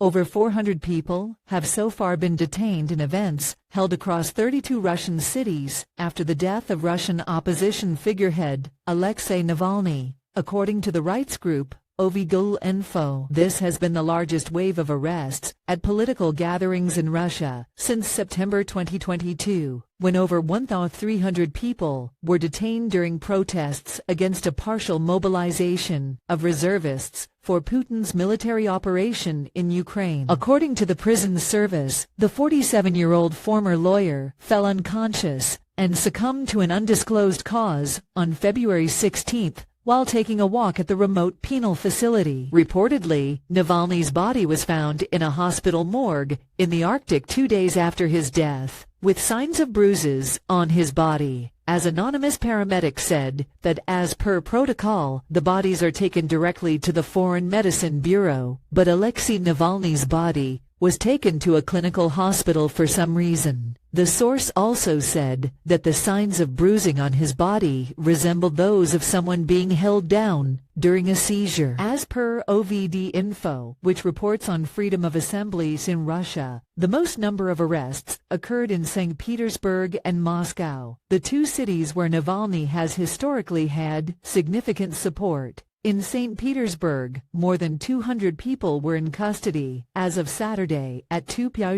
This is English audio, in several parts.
Over 400 people have so far been detained in events held across 32 Russian cities after the death of Russian opposition figurehead Alexei Navalny, according to the rights group Info. This has been the largest wave of arrests at political gatherings in Russia since September 2022, when over 1,300 people were detained during protests against a partial mobilization of reservists for Putin's military operation in Ukraine. According to the prison service, the 47-year-old former lawyer fell unconscious and succumbed to an undisclosed cause on February 16 while taking a walk at the remote penal facility. Reportedly, Navalny's body was found in a hospital morgue in the Arctic 2 days after his death, with signs of bruises on his body. As anonymous paramedics said that as per protocol, the bodies are taken directly to the Foreign Medicine Bureau, but Alexei Navalny's body was taken to a clinical hospital for some reason. The source also said that the signs of bruising on his body resembled those of someone being held down during a seizure. As per Info, which reports on freedom of assemblies in Russia, the most number of arrests occurred in St. Petersburg and Moscow, the two cities where Navalny has historically had significant support. In St. Petersburg, more than 200 people were in custody as of Saturday at 2 p.m.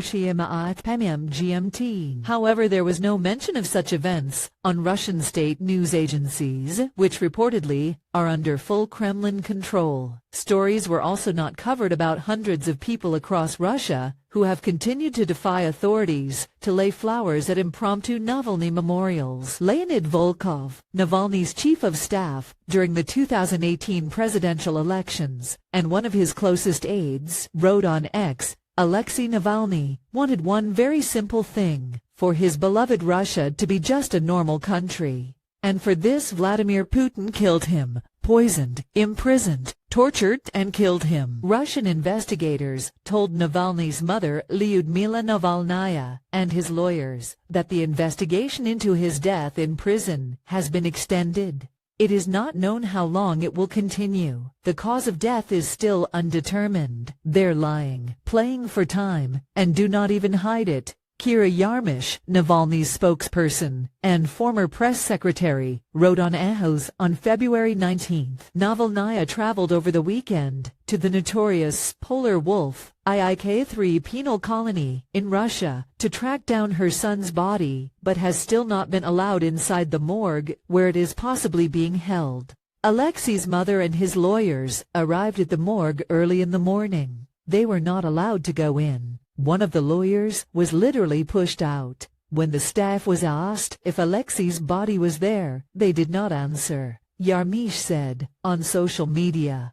GMT. However, there was no mention of such events on Russian state news agencies, which reportedly are under full Kremlin control. Stories were also not covered about hundreds of people across Russia who have continued to defy authorities to lay flowers at impromptu Navalny memorials. Leonid Volkov, Navalny's chief of staff during the 2018 presidential elections, and one of his closest aides, wrote on X, Alexei Navalny wanted one very simple thing: for his beloved Russia to be just a normal country. And for this Vladimir Putin killed him, poisoned, imprisoned, tortured and killed him. Russian investigators told Navalny's mother, Lyudmila Navalnaya, and his lawyers that the investigation into his death in prison has been extended. It is not known how long it will continue. The cause of death is still undetermined. They're lying, playing for time, and do not even hide it. Kira Yarmish, Navalny's spokesperson and former press secretary, wrote on Ehos on February 19. Navalnaya traveled over the weekend to the notorious Polar Wolf IIK-3 penal colony in Russia to track down her son's body, but has still not been allowed inside the morgue where it is possibly being held. Alexei's mother and his lawyers arrived at the morgue early in the morning. They were not allowed to go in. One of the lawyers was literally pushed out. When the staff was asked if Alexei's body was there, they did not answer, Yarmish said on social media.